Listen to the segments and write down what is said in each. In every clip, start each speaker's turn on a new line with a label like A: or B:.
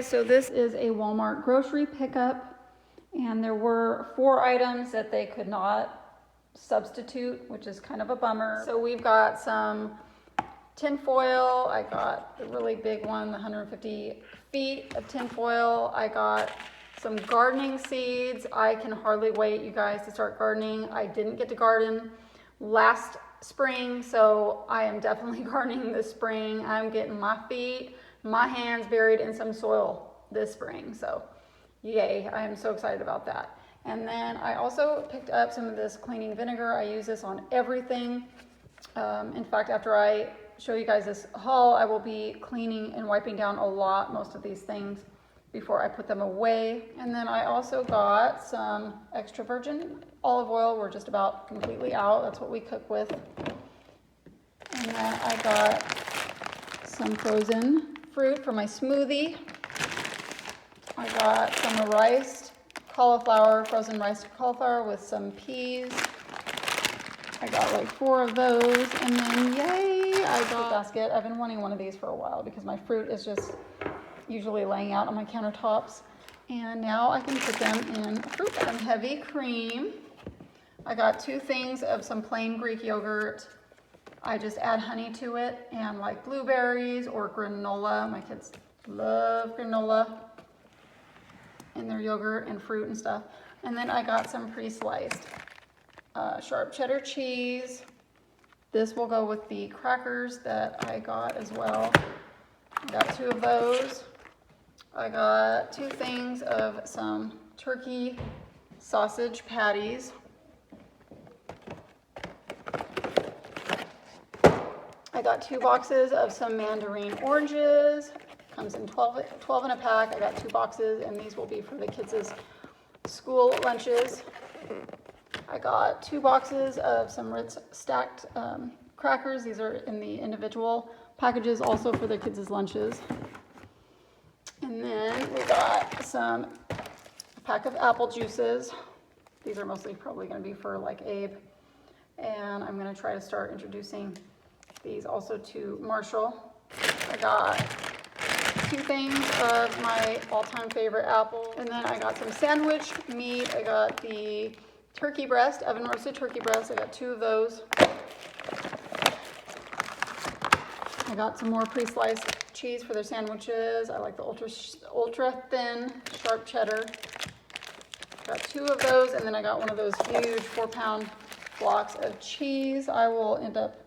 A: guys, so this is a Walmart grocery pickup, and there were 4 items that they could not substitute, which is kind of a bummer. So we've got some tin foil. I got the really big one, the 150 feet of tin foil. I got some gardening seeds. I can hardly wait, you guys, to start gardening. I didn't get to garden last spring, so I am definitely gardening this spring. I'm getting my feet, my hands buried in some soil this spring, so yay, I am so excited about that. And then I also picked up some of this cleaning vinegar. I use this on everything. In fact, after I show you guys this haul, I will be cleaning and wiping down most of these things before I put them away. And then I also got some extra virgin olive oil. We're just about completely out. That's what we cook with. And then I got some frozen fruit for my smoothie. I got some frozen riced cauliflower with some peas. I got like 4 of those, and then yay, I got a basket. I've been wanting one of these for a while because my fruit is just usually laying out on my countertops, and now I can put them in fruit. Some heavy cream. I got 2 things of some plain Greek yogurt. I just add honey to it and like blueberries or granola. My kids love granola in their yogurt and fruit and stuff. And then I got some pre-sliced sharp cheddar cheese. This will go with the crackers that I got as well. I got 2 of those. I got 2 things of some turkey sausage patties. I got 2 boxes of some mandarin oranges. Comes in 12 in a pack. I got 2 boxes, and these will be for the kids' school lunches. I got 2 boxes of some Ritz stacked crackers. These are in the individual packages, also for the kids' lunches. And then we got a pack of apple juices. These are mostly probably going to be for like Abe. And I'm going to try to start introducing these also to Marshall. I got 2 things of my all-time favorite apple. And then I got some sandwich meat. I got the turkey breast, oven roasted turkey breast. I got 2 of those. I got some more pre-sliced cheese for their sandwiches. I like the ultra thin sharp cheddar. Got 2 of those, and then I got one of those huge 4-pound blocks of cheese. I will end up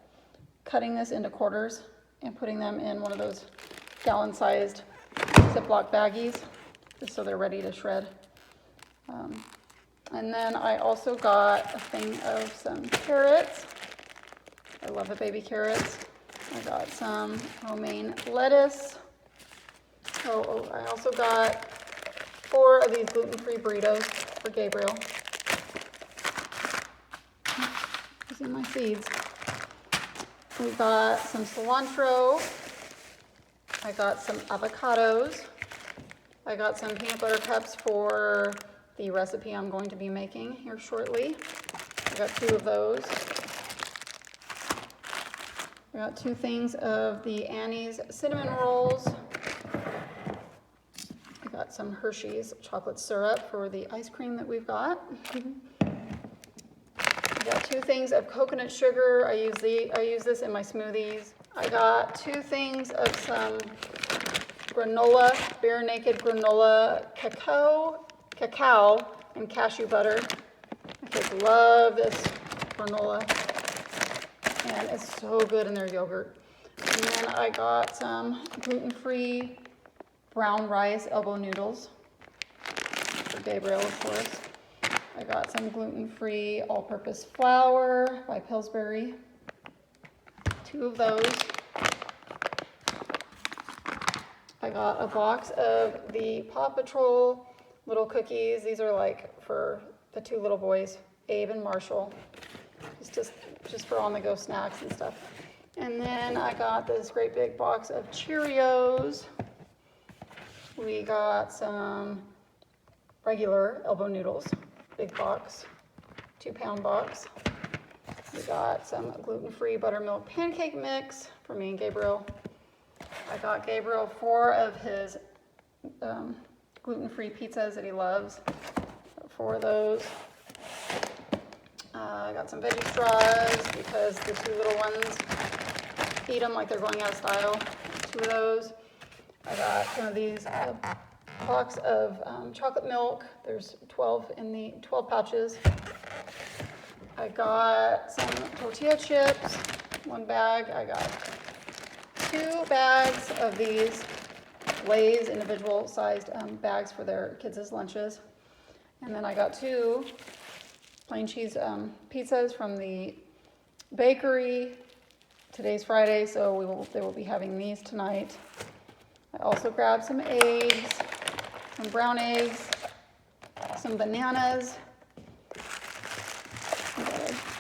A: cutting this into quarters and putting them in one of those gallon-sized Ziploc baggies, just so they're ready to shred. And then I also got a thing of some carrots. I love the baby carrots. I got some romaine lettuce. Oh, I also got 4 of these gluten-free burritos for Gabriel. These are my seeds. We got some cilantro. I got some avocados. I got some peanut butter cups for the recipe I'm going to be making here shortly. I got 2 of those. I got 2 things of the Annie's cinnamon rolls. I got some Hershey's chocolate syrup for the ice cream that we've got. I got 2 things of coconut sugar. I use this in my smoothies. I got 2 things of some granola, bare naked granola cacao and cashew butter. My kids love this granola, and it's so good in their yogurt. And then I got some gluten-free brown rice elbow noodles for Gabriel, of course. I got some gluten-free all-purpose flour by Pillsbury. 2 of those. I got a box of the Paw Patrol little cookies. These are like for the 2 little boys, Abe and Marshall. Just for on-the-go snacks and stuff. And then I got this great big box of Cheerios. We got some regular elbow noodles, big box, 2-pound box. We got some gluten-free buttermilk pancake mix for me and Gabriel. I got Gabriel 4 of his gluten-free pizzas that he loves. 4 of those. I got some veggie straws because the 2 little ones eat them like they're going out of style. 2 of those. I got some of these box of chocolate milk. There's 12 in the 12 pouches. I got some tortilla chips, 1 bag. I got 2 bags of these Lay's individual sized bags for their kids' lunches. And then I got 2 plain cheese pizzas from the bakery. Today's Friday, so they will be having these tonight. I also grabbed some eggs, some brown eggs, some bananas, a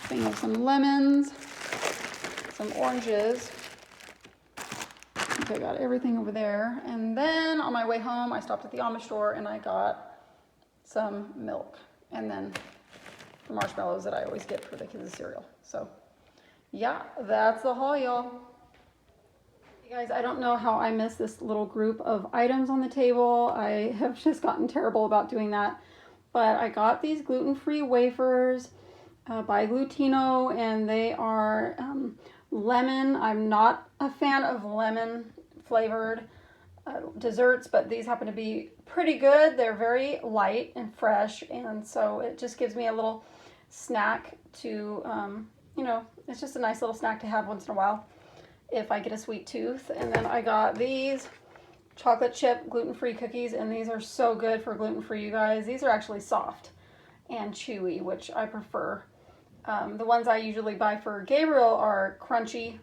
A: thing of some lemons, some oranges. I got everything over there. And then on my way home, I stopped at the Amish store and I got some milk. And then the marshmallows that I always get for the kids' cereal. So yeah, that's the haul, y'all. You guys, I don't know how I missed this little group of items on the table. I have just gotten terrible about doing that. But I got these gluten-free wafers by Lutino, and they are lemon. I'm not a fan of lemon flavored desserts, but these happen to be pretty good. They're very light and fresh, and so it just gives me a little snack to, you know, it's just a nice little snack to have once in a while if I get a sweet tooth. And then I got these chocolate chip gluten-free cookies, and these are so good for gluten-free, you guys. These are actually soft and chewy, which I prefer. The ones I usually buy for Gabriel are crunchy,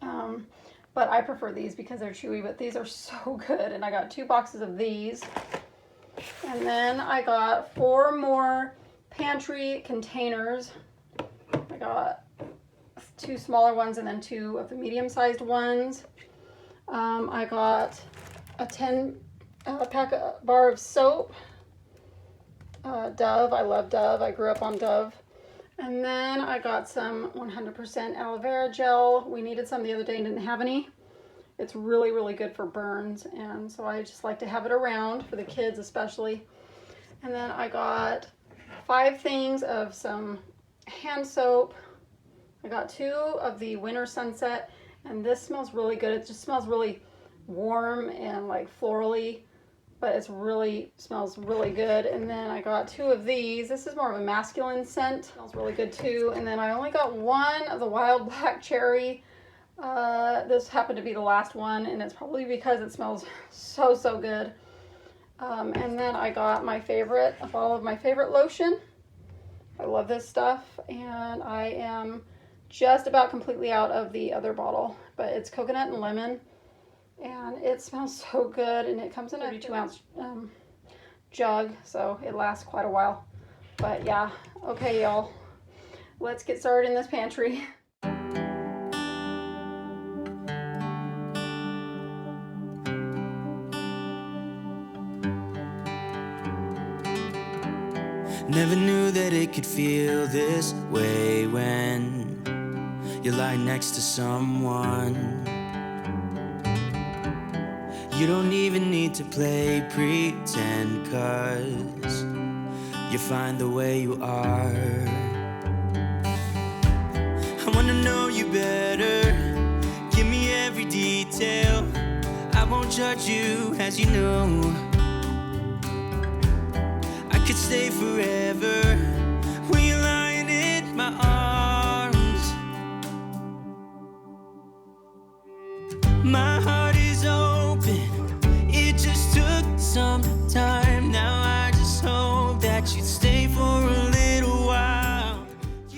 A: but I prefer these because they're chewy, but these are so good. And I got 2 boxes of these. And then I got 4 more Pantry containers. I got 2 smaller ones and then 2 of the medium-sized ones. I got a 10 pack bar of soap. Dove, I love Dove. I grew up on Dove. And then I got some 100% aloe vera gel. We needed some the other day and didn't have any. It's really, really good for burns, and so I just like to have it around for the kids especially. And then I got 5 things of some hand soap. I got 2 of the Winter Sunset, and this smells really good. It just smells really warm and like florally, but it's really smells really good. And then I got 2 of these. This is more of a masculine scent. Smells really good too. And then I only got 1 of the wild black cherry. This happened to be the last one, and it's probably because it smells so, so good. And then I got a bottle of my favorite lotion. I love this stuff, and I am just about completely out of the other bottle, but it's coconut and lemon, and it smells so good, and it comes in a 32-ounce jug, so it lasts quite a while. But yeah, okay, y'all, let's get started in this pantry.
B: Never knew that it could feel this way when you lie next to someone. You don't even need to play pretend, 'cause you find the way you are. I wanna know you better, give me every detail. I won't judge you, as you know. I could stay forever when you're lying in my arms. My heart is open, it just took some time. Now I just hope that you'd stay for a little while.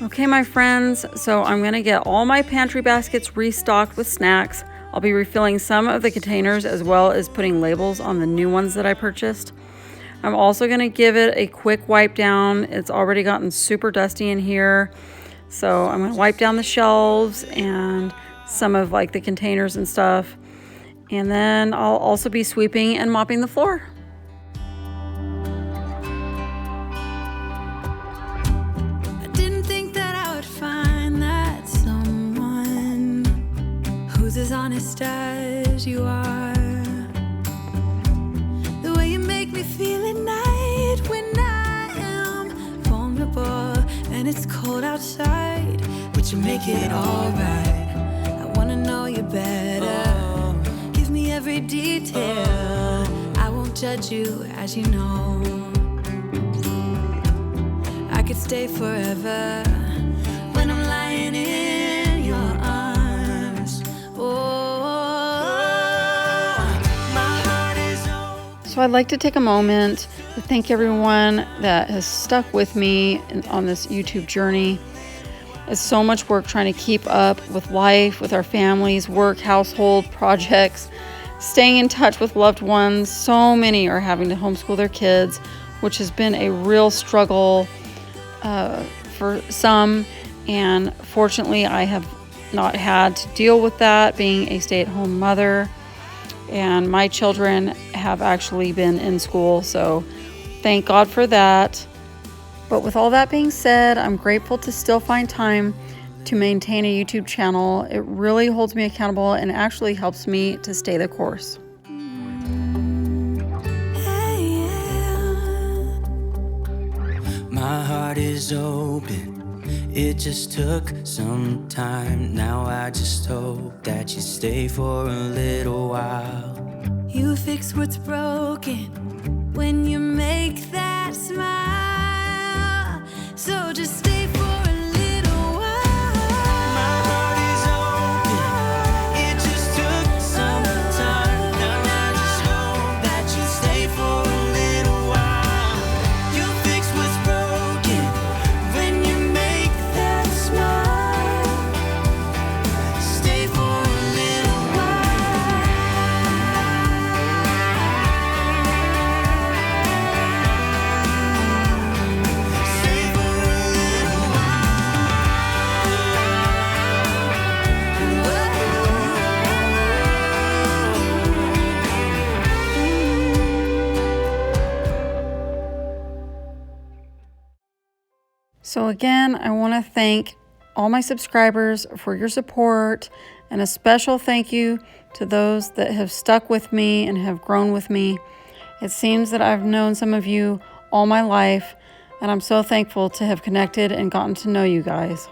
C: Okay, my friends, so I'm gonna get all my pantry baskets restocked with snacks. I'll be refilling some of the containers as well as putting labels on the new ones that I purchased. I'm also gonna give it a quick wipe down. It's already gotten super dusty in here. So I'm gonna wipe down the shelves and some of like the containers and stuff. And then I'll also be sweeping and mopping the floor.
B: I didn't think that I would find that someone who's as honest as you are. when it's cold outside, would you make it alright? I wanna know you better. Give me every detail. I won't judge you, as you know. I could stay forever when I'm lying in your arms. My heart is open.
C: So I'd like to take a moment to thank everyone that has stuck with me on this YouTube journey. It's so much work trying to keep up with life, with our families, work, household, projects, staying in touch with loved ones. So many are having to homeschool their kids, which has been a real struggle for some. And fortunately, I have not had to deal with that, being a stay-at-home mother. And my children have actually been in school, so thank God for that. But with all that being said, I'm grateful to still find time to maintain a YouTube channel. It really holds me accountable and actually helps me to stay the course.
B: My heart is open. It just took some time. Now I just hope that you stay for a little while. You fix what's broken when you make that smile. So just stay for a little while. My heart is open. It just took some time. Now I just hope that you stay for a little while. You fix what's broken when you make that smile. Stay for a little while. Stay for a little
C: So again, I want to thank all my subscribers for your support, and a special thank you to those that have stuck with me and have grown with me. It seems that I've known some of you all my life, and I'm so thankful to have connected and gotten to know you guys.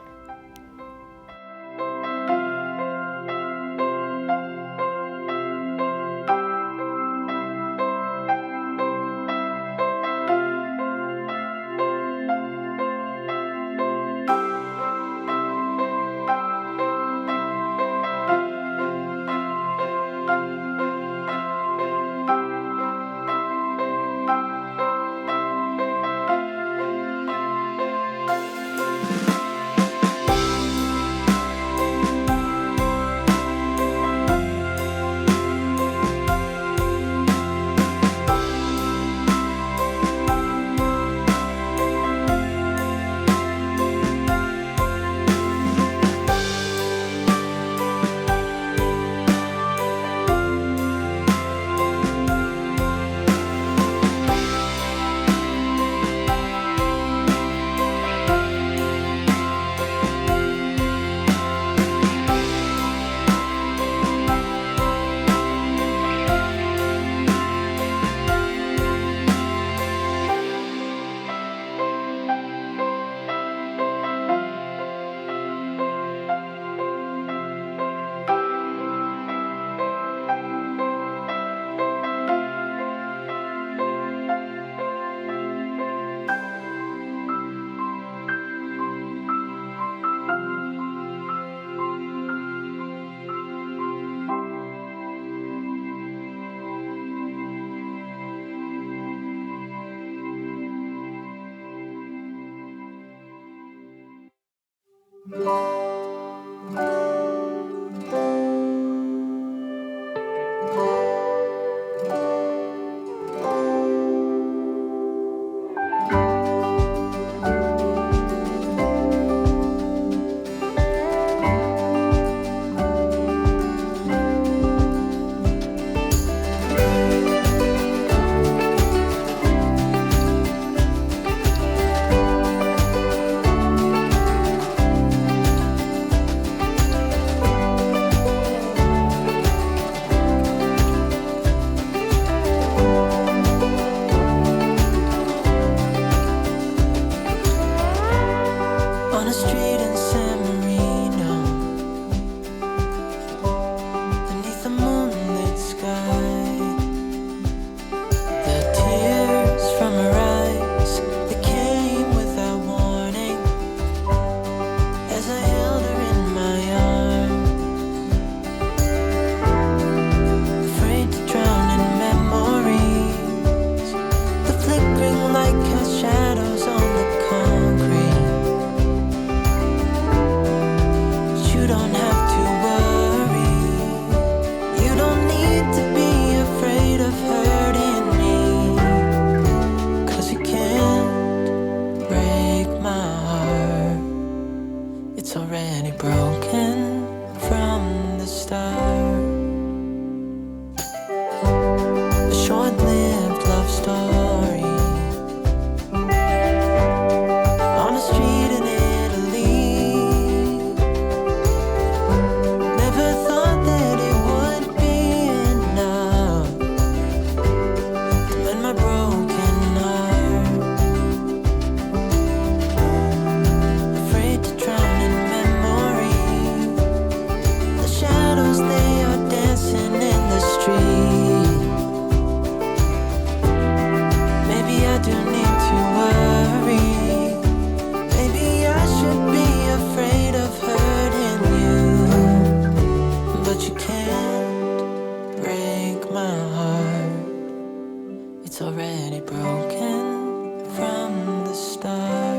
B: It's already broken from the start.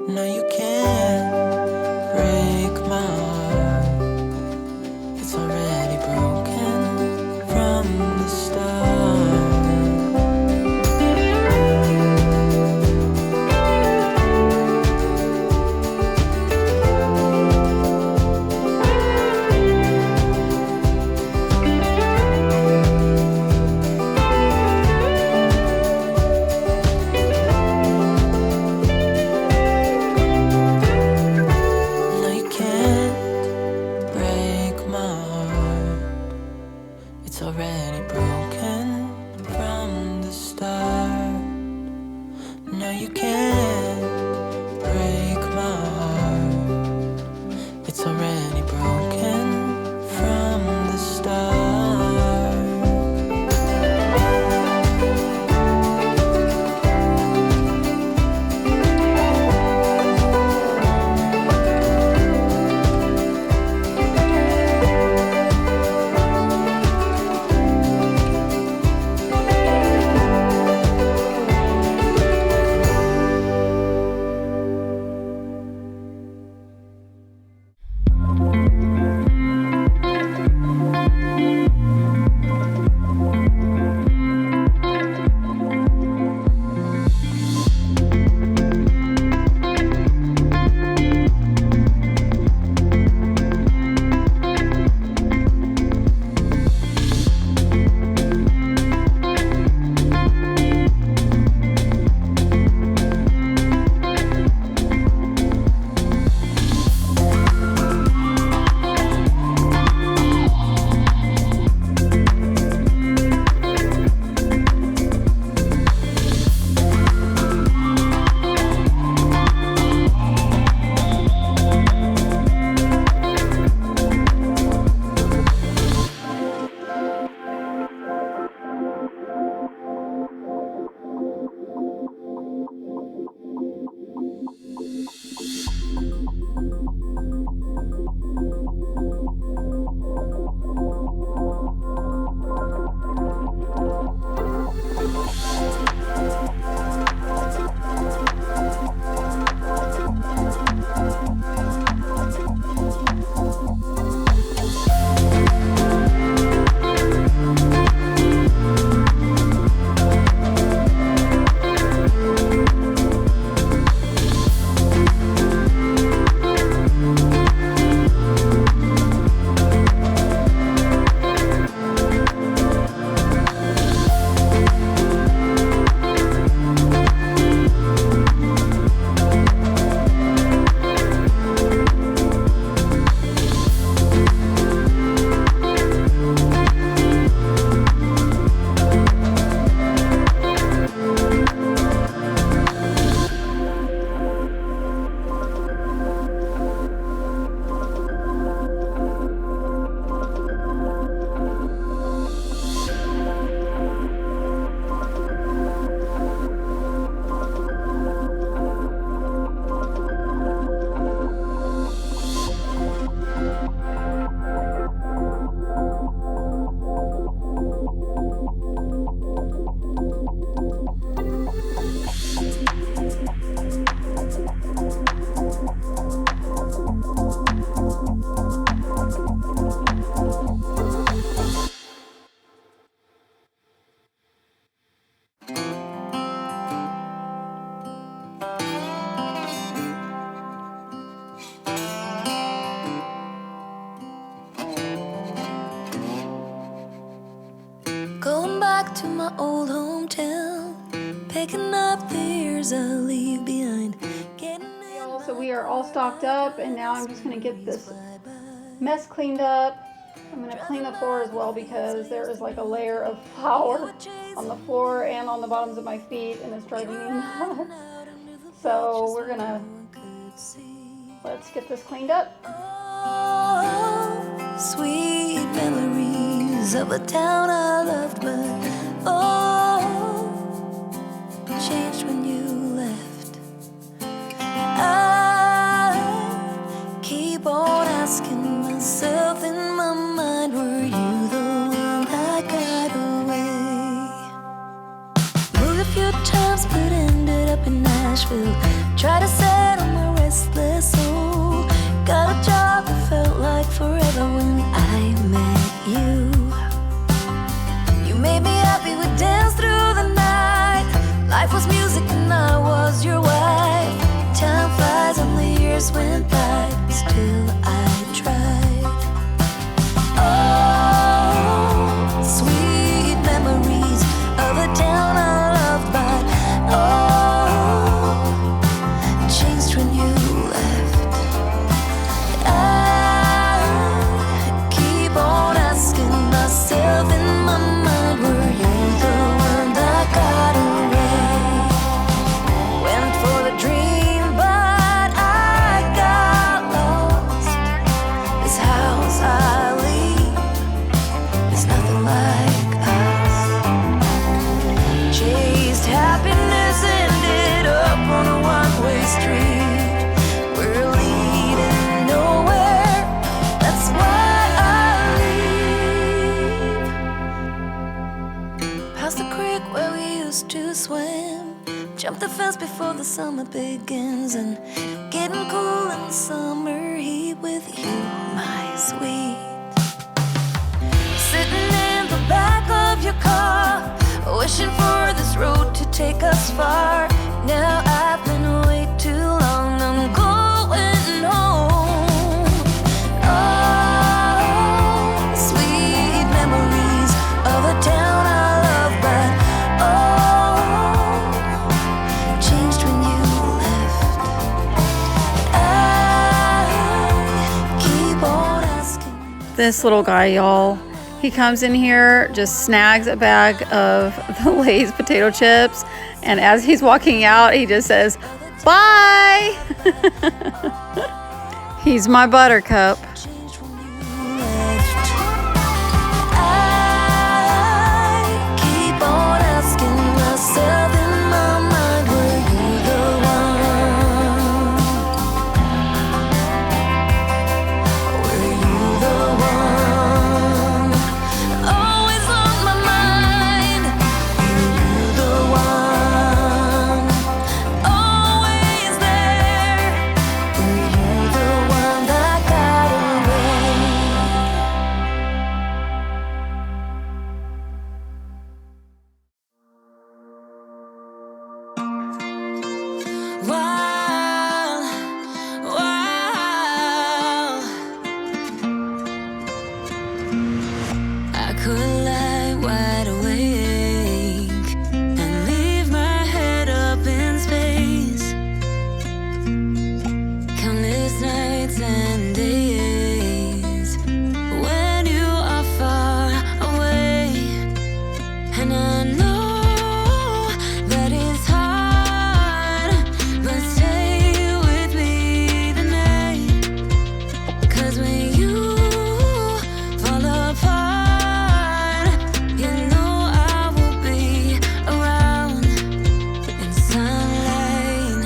B: No, you can't break my heart. It's already broken from the start. It's already broken from the start. No, you can't break my heart. It's already broken from the start.
D: Going back to my old hometown, picking up the years I leave behind.
A: So we are all stocked up, and now I'm just going to get this mess cleaned up. I'm going to clean the floor as well because there is like a layer of flour on the floor and on the bottoms of my feet, and it's driving me nuts. So we're going to, let's get this cleaned up.
D: Oh, sweet memories of a town I loved, but changed when you left. I keep on asking myself in my mind, were you the one that got away? good times, but ended up in Nashville. Tried to settle my restless soul. Got a job that felt like forever when I met you. You made me happy, we danced through the night. Life was music and I was your wife. Time flies and the years went by, but still I tried. Oh, sweet memories of a town I loved, but oh, changed when you left. I keep on asking myself in my mind, were you the one that got away? Went for the dream, but I got lost. This house I leave is nothing like us. Chased happiness, ended up on a one-way street. We're leading nowhere, that's why I leave. Past the creek where we used to swim, jump the fence before the summer begins, and getting cool in the summer heat with you, my sweet. Sitting in the back of your car, wishing for this road to take us far. Now I've been way too long, I'm going home. Oh, sweet memories of a town I love, but oh, changed when you left. I keep on asking.
C: This little guy, y'all, he comes in here, just snags a bag of the Lay's potato chips, and as he's walking out, he just says, "Bye." He's my buttercup.
D: Changed when you left. I keep on asking myself in my mind, were you the one? Were you the one? Always on my mind. Were you the one? Always there. Were you the one that got away? Wow, wow. I could lie wide awake and leave my head up in space. Countless nights and days when you are far away, and I know that it's hard, but stay with me tonight. 'Cause when you fall apart, you know I will be around in sunlight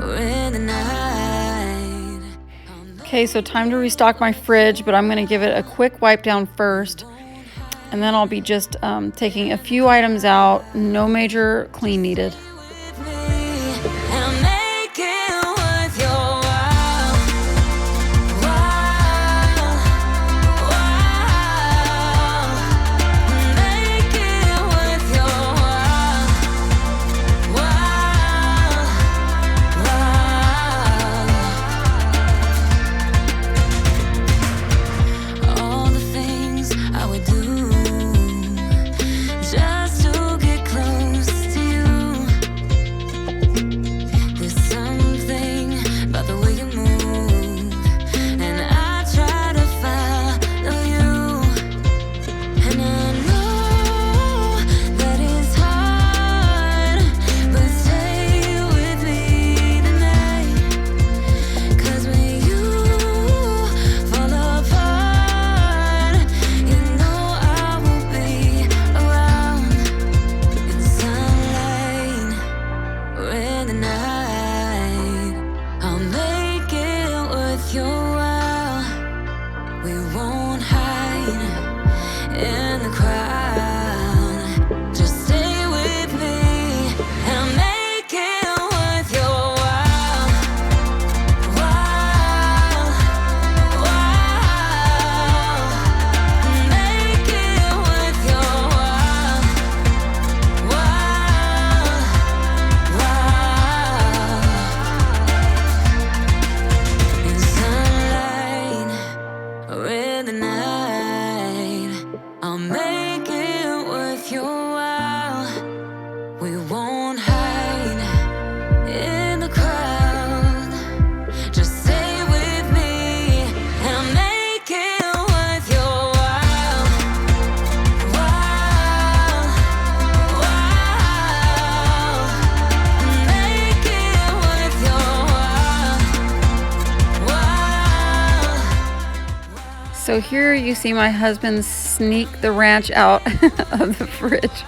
D: or in the night.
C: Okay, so time to restock my fridge, but I'm gonna give it a quick wipe down first. And then I'll be just taking a few items out, no major clean needed.
D: With me and make it worth your while. While, while. Make it worth your while. While, while. All the things I would do just to get close to you.
C: So here you see my husband sneak the ranch out of the fridge.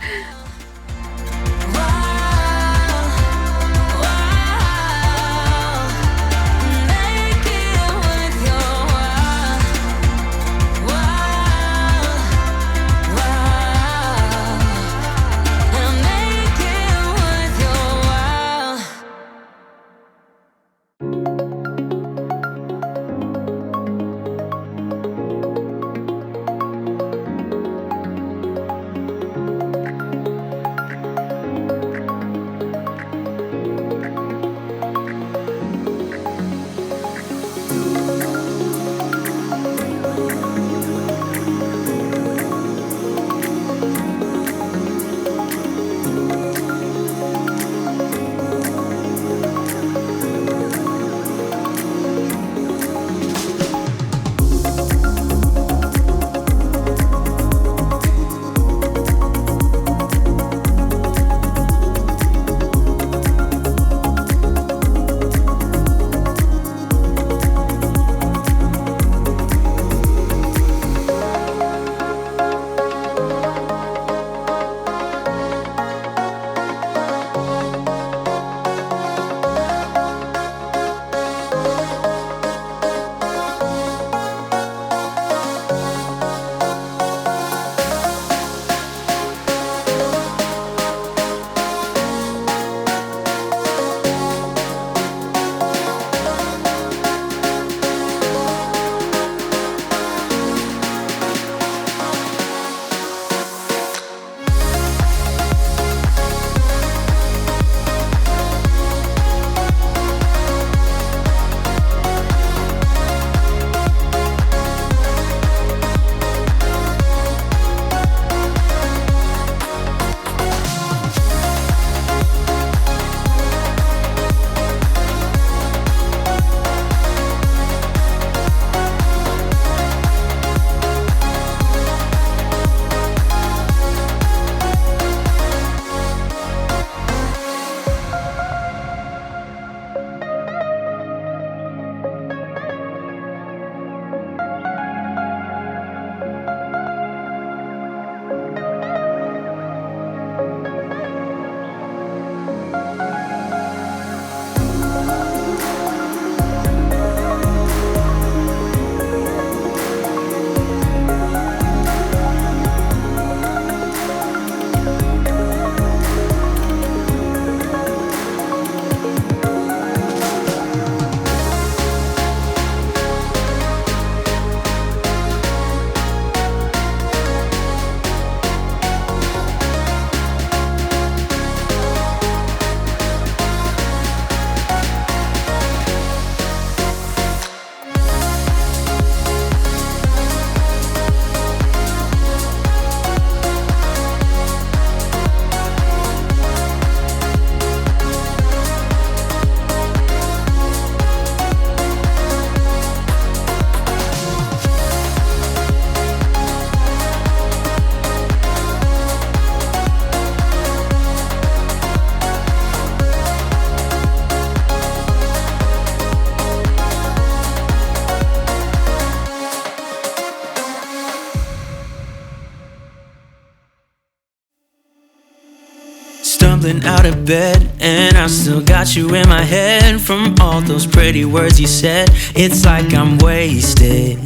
B: Stumbling out of bed, and I still got you in my head. From all those pretty words you said, it's like I'm wasted.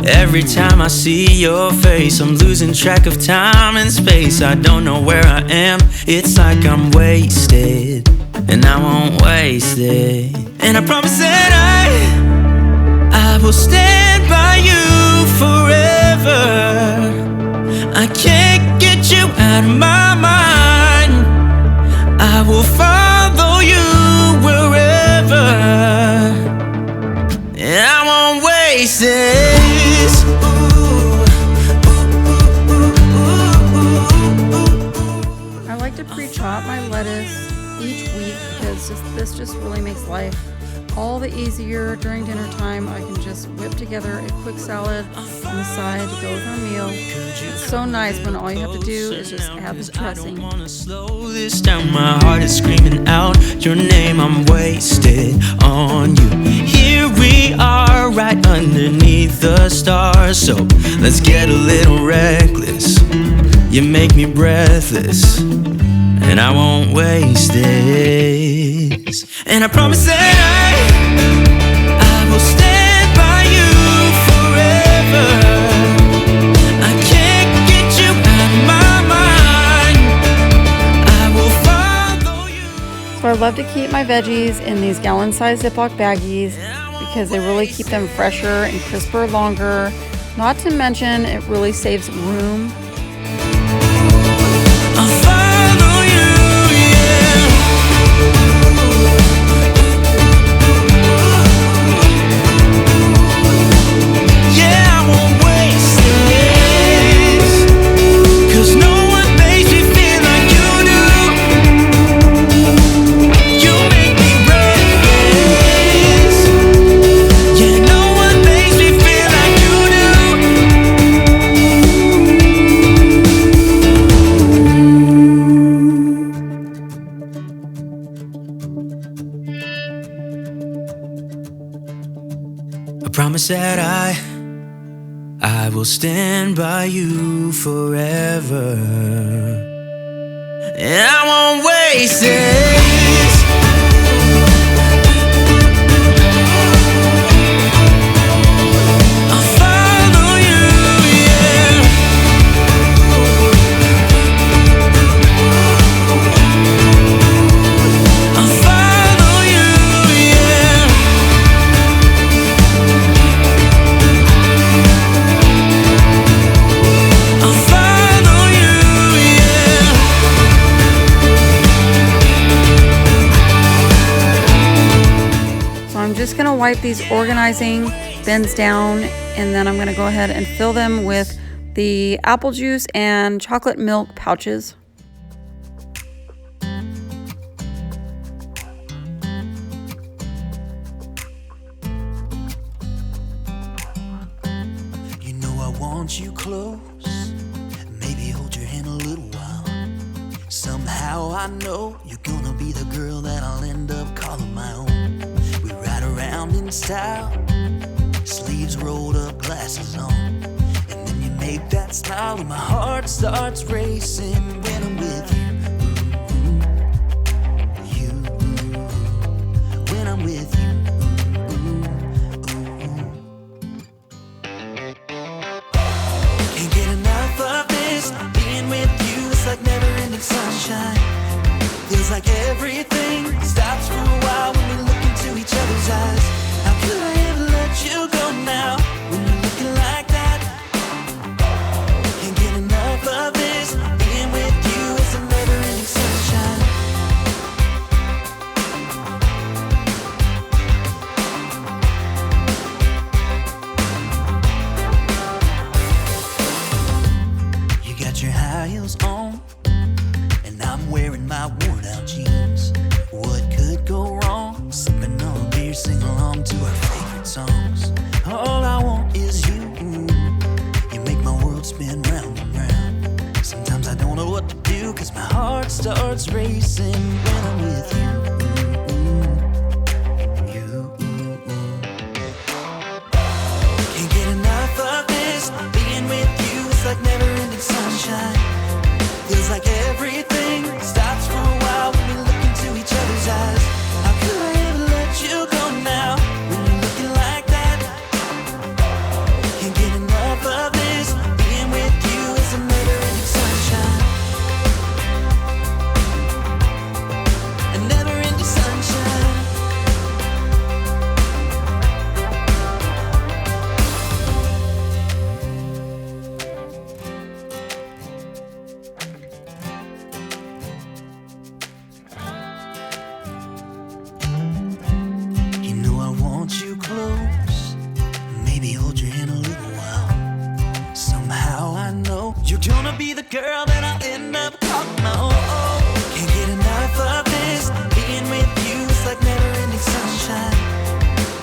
B: Every time I see your face, I'm losing track of time and space. I don't know where I am, it's like I'm wasted, and I won't waste it. And I promise that I will stand by you forever. I can't get you out of my mind. I will follow you wherever, and I won't waste this.
C: I like to pre-chop my lettuce each week because this just really makes life all the easier. During dinner time, I can just whip together a quick salad on the side to go with our meal. It's so nice when all you have to do is just add the dressing.
B: I don't wanna slow this down. My heart is screaming out your name. I'm wasted on you. Here we are summer right underneath the stars. So let's get a little reckless. You make me breathless, and I won't waste this. And I promise that I will stand by you forever. I can't get you out of my mind. I will follow you.
C: So I love to keep my veggies in these gallon-sized Ziploc baggies because they really keep them fresher and crisper longer. Not to mention, it really saves room.
B: I'll follow you, yeah. Yeah, I won't waste this, 'cause no one makes me feel like you do. You make me breathless. Yeah, no one makes me feel like you do. I promise that I will stand by you forever, and I won't waste this. I'll follow you, yeah. I'll follow you, yeah. I'll follow you, yeah.
C: So I'm just gonna wipe these organizing bins down, and then I'm gonna go ahead and fill them with the apple juice and chocolate milk pouches.
B: You know I want you close, maybe hold your hand a little while. Somehow I know you're gonna be the girl that I'll end up calling my own. We ride around in style, sleeves rolled up, glasses on, and then you make that smile and my heart starts racing when I'm with you. When I'm with you. Can't get enough of this. Being with you is like never-ending sunshine. Feels like everything stops for a while when we look into each other's eyes. How could I ever let you go now when you're looking like that? Can't get enough of this. Being with you is a never-ending sunshine. You got your high heels on, and I'm wearing my worn-out jeans. What could go wrong? Sipping on a beer, sing along to our favorite songs. All I want is you. You make my world spin round and round. Sometimes I don't know what to do, 'cause my heart starts racing when I'm with you. Can't get enough of this. Being with you is like never-ending sunshine. Feels like everything stops for a while when we look into each other's eyes. How could I ever let you go now when you're looking like that? Can't get enough of this. Being with you is a never-ending sunshine. A never-ending sunshine. You know I want you close, maybe hold your hand a little while. Somehow I know you're gonna be the girl that I'll end up calling my own. Can't get enough of this. Being with you is like never-ending sunshine.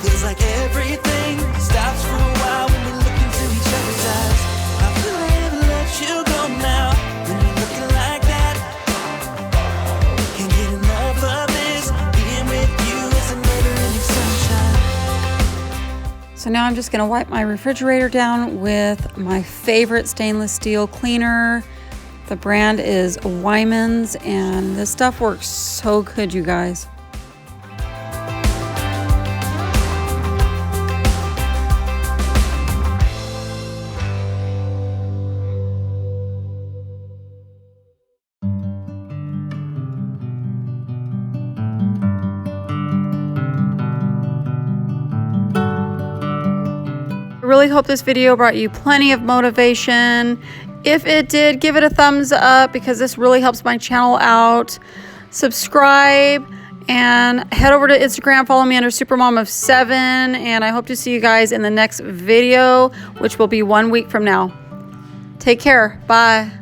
B: Feels like everything stops for a while when we look into each other's eyes. How could I ever let you go now when you're looking like that? Can't get enough of this. Being with you is a never-ending sunshine.
C: So now I'm just gonna wipe my refrigerator down with my favorite stainless steel cleaner. The brand is Wyman's, and this stuff works so good, you guys. I really hope this video brought you plenty of motivation. If it did, give it a thumbs up because this really helps my channel out. Subscribe and head over to Instagram. Follow me under Supermom of 7. And I hope to see you guys in the next video, which will be 1 week from now. Take care. Bye.